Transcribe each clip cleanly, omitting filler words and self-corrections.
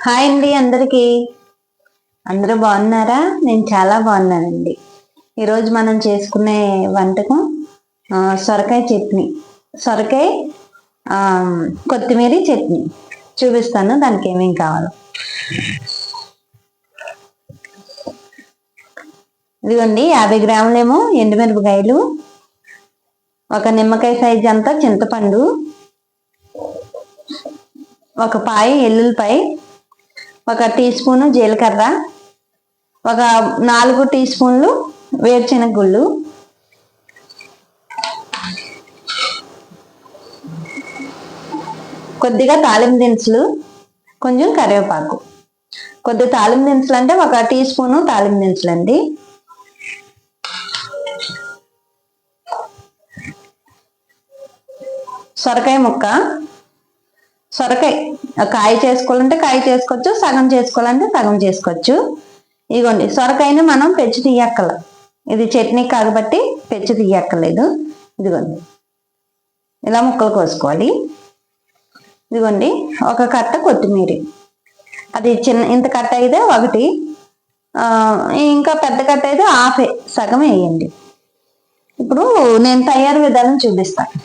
Hi అండి అందరికీ. అందరూ బాగున్నారా? నేను చాలా బాగున్నానండి. ఈరోజు మనం చేసుకునే వంటకం సొరకాయ చట్నీ, సొరకాయ కొత్తిమీర చట్నీ చూపిస్తాను. దానికి ఏమేమి కావాలో ఇదిగోండి. 50 గ్రాములేమో ఎండుమిరపకాయలు, ఒక నిమ్మకాయ సైజ్ అంతా చింతపండు, ఒక పాయ ఎల్లుల్లిపాయ, ఒక టీ స్పూను జీలకర్ర, ఒక 4 టీ స్పూన్లు వేరుశెనగ గుళ్ళు, కొద్దిగా తాలింపు దినుసులు, కొంచెం కరివేపాకు. కొద్దిగా తాలింపు దినుసులు అంటే ఒక టీ స్పూను తాలింపు దినుసులు అండి. సొరకాయ ముక్క, సొరకాయ కాయ చేసుకోవాలంటే కాయ చేసుకోవచ్చు, సగం చేసుకోవాలంటే సగం చేసుకోవచ్చు. ఇదిగోండి, సొరకాయని మనం పెచ్చు తీయక్కల, ఇది చట్నీ కాబట్టి పెచ్చు తీయక్కర్లేదు. ఇదిగోండి, ఇలా ముక్కలు కోసుకోవాలి. ఇదిగోండి, ఒక కట్ట కొత్తిమీర, అది ఇంత కట్ట అయితే ఒకటి, ఇంకా పెద్ద కట్ట అయితే హాఫే, సగం వేయండి. ఇప్పుడు నేను తయారు విధానం చూపిస్తాను.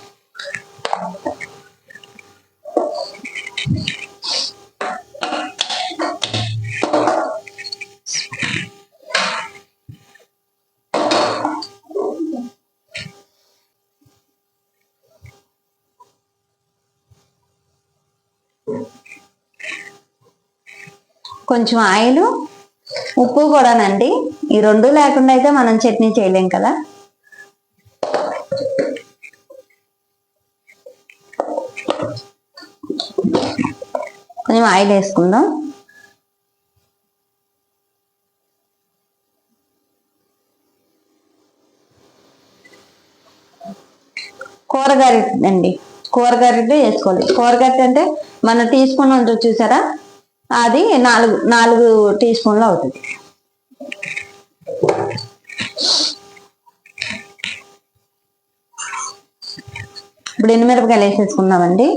కొంచెం ఆయిల్, ఉప్పు కూడానండి. ఈ రెండు లేకుండా అయితే మనం చట్నీ చేయలేం కదా. కొంచెం ఆయిల్ వేసుకుందాం. కూరగరిటె అండి, కూరగరిటె వేసుకోవాలి. కూరగరిటె అంటే మన టీ స్పూన్ ఉంటుంది చూసారా, అది 4 టీ స్పూన్లు అవుతుంది. ఇప్పుడు ఎండుమిరపకాయలు వేసేసుకుందామండి.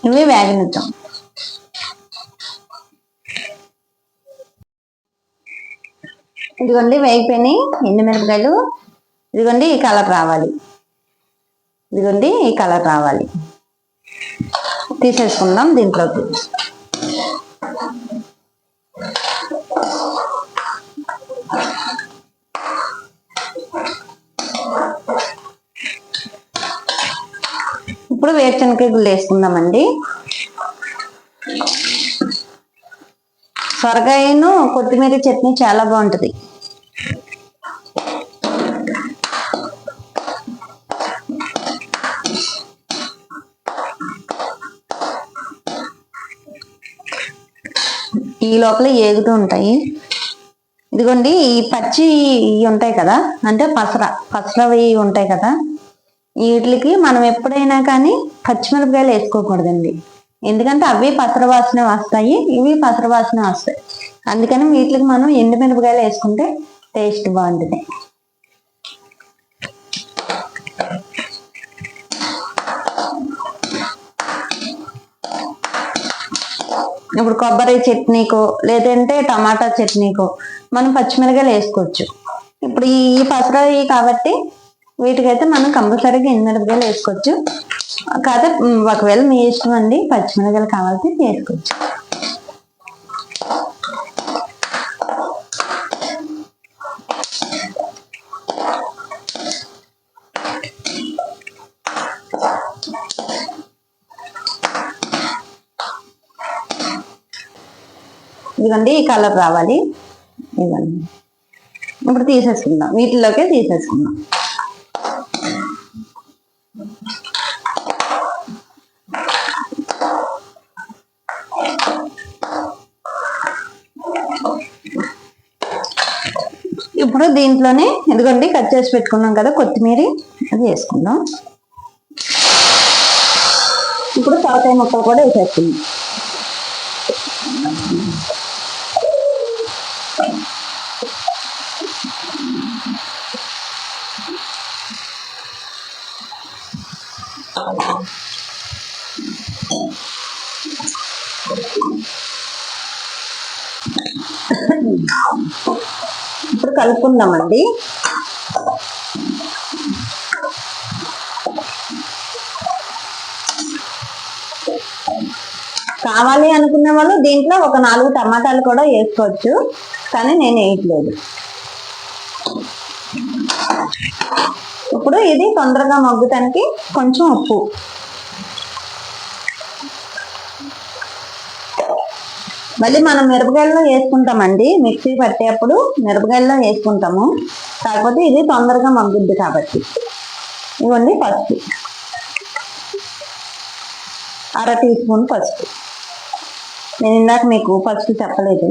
ఇవి వేగనిద్దాం. ఇదిగోండి, వేగిపోయినాయి ఎండుమిరపకాయలు. ఇదిగోండి, ఈ కలర్ రావాలి. ఇదిగోండి, ఈ కలర్ రావాలి. తీసేసుకుందాం దీంట్లోకి. ఇప్పుడు వేరుశనగకాయ గుళ్ళు వేసుకుందామండి. సొరకాయను కొత్తిమీర చట్నీ చాలా బాగుంటుంది. ఈ లోపల ఏగుతూ ఉంటాయి. ఇదిగోండి, ఈ పచ్చి ఉంటాయి కదా, అంటే పసరవి ఉంటాయి కదా, వీటికి మనం ఎప్పుడైనా కానీ పచ్చిమిరపకాయలు వేసుకోకూడదండి. ఎందుకంటే అవి పసర వాసన వస్తాయి, ఇవి పసర వాసన వస్తాయి. అందుకని వీటికి మనం ఎండుమిరపకాయలు వేసుకుంటే టేస్ట్ బాగుంటుంది. ఇప్పుడు కొబ్బరి చట్నీకో లేదంటే టమాటా చట్నీకో మనం పచ్చిమిరపకాయలు వేసుకోవచ్చు. ఇప్పుడు ఈ పసరవి కాబట్టి వీటికైతే మనం కంపల్సరీగా ఎండుమిరపకాయలు వేసుకోవచ్చు. కాకపోతే ఒకవేళ మీ ఇష్టం అండి, పచ్చిమిరపకాయలు కావాల్సి వేసుకోవచ్చు. ఇదిగోండి, ఈ కలర్ రావాలి. ఇదిగోండి, ఇప్పుడు తీసేసుకుందాం, వీటిలోకే తీసేసుకుందాం. ఇప్పుడు దీంట్లోనే ఇదిగోండి కట్ చేసి పెట్టుకున్నాం కదా కొత్తిమీర, అది వేసుకుందాం. ఇప్పుడు సొరకాయ ముక్కలు కూడా వేసేసుకుందాం. ఇప్పుడు కలుపుకుందామండి. కావాలి అనుకునే వాళ్ళు దీంట్లో ఒక 4 టమాటాలు కూడా వేసుకోవచ్చు, కానీ నేను వేయట్లేదు. ఇప్పుడు ఇది తొందరగా మగ్గుతానికి కొంచెం ఉప్పు, మళ్ళీ మనం మిరపకాయల్లో వేసుకుంటామండి, మిక్సీ పట్టేటప్పుడు మిరపకాయల్లో వేసుకుంటాము, కాకపోతే ఇది తొందరగా మగ్గుద్ది కాబట్టి. ఇవ్వండి పసుపు, 1/2 టీ స్పూన్ పసుపు. నేను ఇందాక మీకు పసుపు చెప్పలేదు.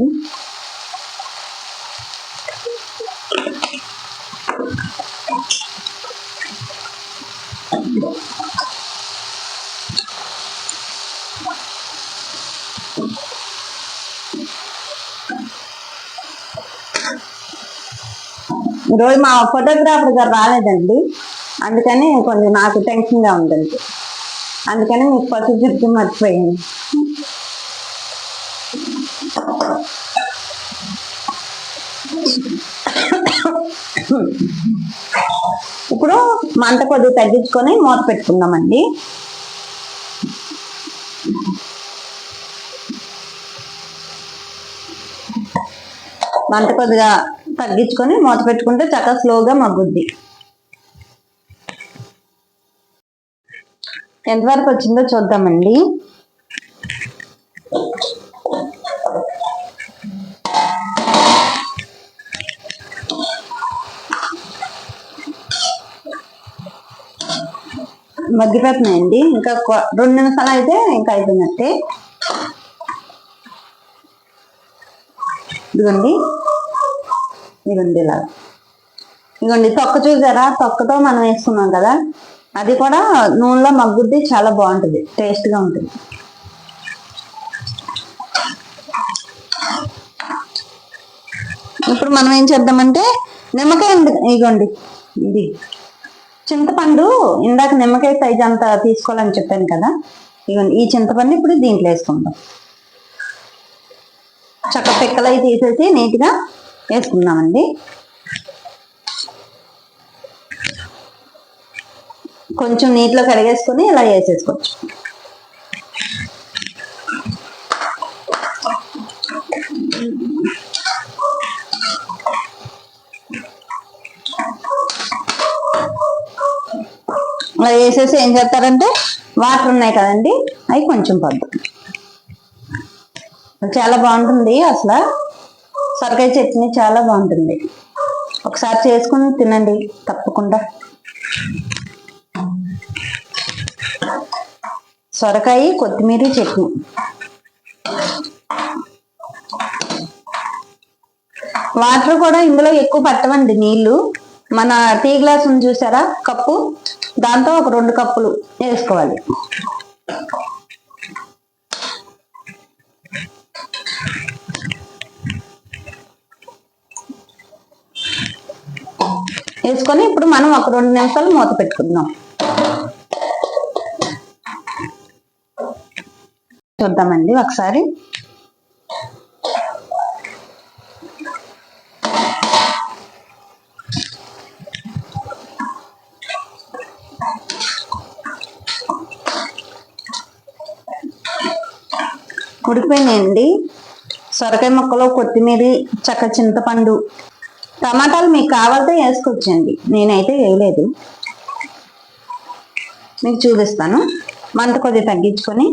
ఈరోజు మా ఫోటోగ్రాఫర్ గారు రాలేదండి, అందుకని కొంచెం నాకు టెన్షన్గా ఉందండి, అందుకని మీకు పసుపు చెప్తూ మర్చిపోయాను. ఇప్పుడు మంట కొద్దిగా తగ్గించుకొని మూత పెట్టుకుందామండి. మంట కొద్దిగా తగ్గించుకొని మూత పెట్టుకుంటే చక్కగా స్లోగా మగ్గుద్ది. ఎంతవరకు వచ్చిందో చూద్దామండి. మగ్గిపోతున్నాయండి, ఇంకా 2 నిమిషాలు అయితే ఇంకా అయిపోయినట్టే. ఇదిగోండి, ఇదిగోండి ఇలా, ఇదిగోండి తొక్క చూసారా, తొక్కతో మనం వేసుకున్నాం కదా, అది కూడా నూనెలో మగ్గుద్ది, చాలా బాగుంటుంది, టేస్ట్గా ఉంటుంది. ఇప్పుడు మనం ఏం చేద్దామంటే నిమ్మకాయ, ఇదిగోండి ఇది చింతపండు, ఇందాక నిమ్మకాయ సైజ్ అంతా తీసుకోవాలని చెప్పాను కదా, ఇదిగోండి ఈ చింతపండు ఇప్పుడు దీంట్లో వేసుకుందాం. చక్క పిక్కలు అవి తీసేసి నీట్గా వేసుకుందామండి. కొంచెం నీటిలో కడిగేసుకొని ఇలా వేసేసుకోవచ్చు. అలా వేసేసి ఏం చేస్తారంటే వాటర్ ఉన్నాయి కదండి, అవి కొంచెం పద్దు, చాలా బాగుంటుంది. అసలు సొరకాయ చట్నీ చాలా బాగుంటుంది, ఒకసారి చేసుకుని తినండి తప్పకుండా. సొరకాయ కొత్తిమీర చట్నీ. వాటర్ కూడా ఇందులో ఎక్కువ పట్టవండి, నీళ్లు మన టీ గ్లాస్ ఉంది చూసారా, కప్పు, దాంతో ఒక 2 కప్పులు వేసుకోవాలి. వేసుకొని ఇప్పుడు మనం ఒక 2 నిమిషాలు మూత పెట్టుకుందాం. చూద్దామండి ఒకసారి. ఉడికిపోయినాయండి సొరకాయ ముక్కలు, కొత్తిమీర, చక్క చింతపండు, టమాటాలు మీకు కావాలంటే వేసుకోవచ్చండి, నేనైతే వేయలేదు. మీకు చూపిస్తాను. మంట కొద్దిగా తగ్గించుకొని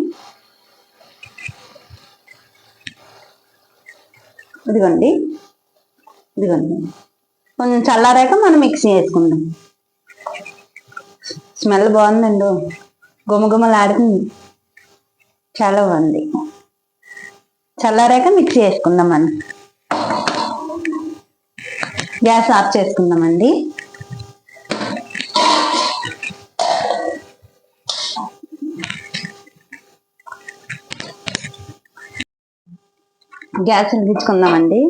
ఇదిగోండి, ఇదిగోండి కొంచెం చల్లారాక మనం మిక్సీ వేసుకుందాం. స్మెల్ బాగుందండి, గుమగుమలాడుతుంది, చాలా బాగుంది. చల్లారాక మిక్సీ వేసుకుందాం. మనం గ్యాస్ ఆఫ్ చేసుకుందామండి. గ్యాస్ వెలిగించుకుందామండి.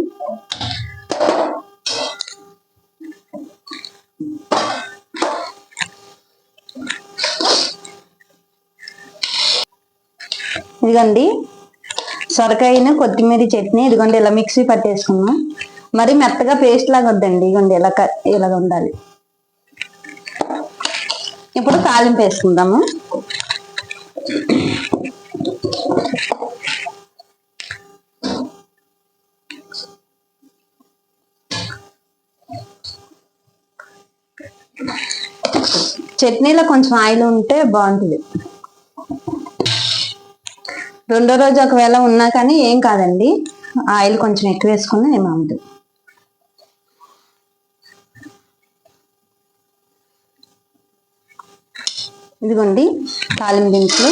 ఇదిగోండి సొరకాయను కొత్తిమీర చట్నీ ఇదిగోండి ఇలా మిక్సీ పట్టేసుకున్నాం. మరి మెత్తగా పేస్ట్ లాగా వద్దండి, ఇదిగోండి ఇలాగ ఉండాలి. ఇప్పుడు తాలింపు వేసుకుందాము. చట్నీలో కొంచెం ఆయిల్ ఉంటే బాగుంటుంది. రెండో రోజు ఒకవేళ ఉన్నా కానీ ఏం కాదండి, ఆయిల్ కొంచెం ఎక్కువ వేసుకుని ఏమవుతుంది. ఇదిగోండి తాలింపు దినుసులు.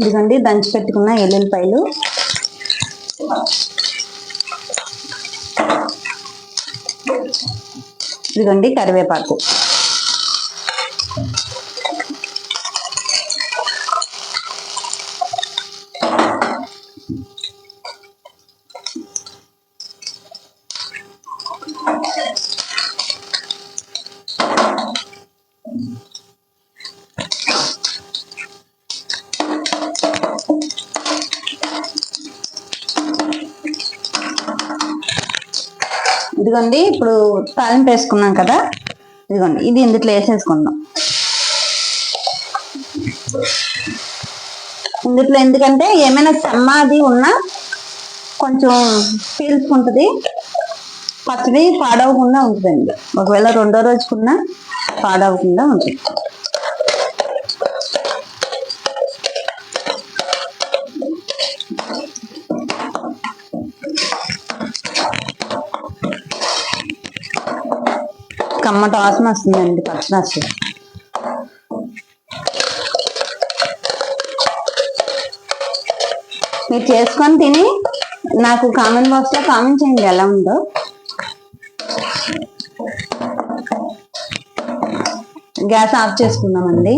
ఇదిగోండి దంచి పెట్టుకున్న ఎల్లుల్లిపాయలు. ఇదిగోండి కరివేపాకు. ఇదిగోండి ఇప్పుడు తాలింపు వేసుకున్నాం కదా, ఇదిగోండి ఇది ఇందులో వేసేసుకుందాం. ఇందులో ఎందుకంటే ఏమైనా చెమ్మ అది ఉన్నా కొంచెం పీల్చుకుంటుంది, పచ్చడి పాడవకుండా ఉంటుందండి. ఒకవేళ రెండో రోజుకున్నా పాడవకుండా ఉంటుంది. కమ్మటి వాసన వస్తుందండి పచ్చడి. మీరు చేసుకొని తిని నాకు కామెంట్ బాక్స్ లో కామెంట్ చేయండి ఎలా ఉందో. గ్యాస్ ఆఫ్ చేసుకుందామండి.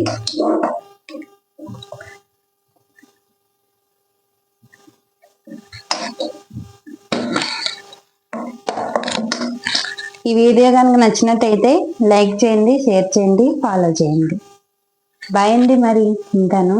ఈ వీడియో కనుక నచ్చినట్టయితే లైక్ చేయండి, షేర్ చేయండి, ఫాలో చేయండి. బాయ్ అండి, మరి ఉంటాను.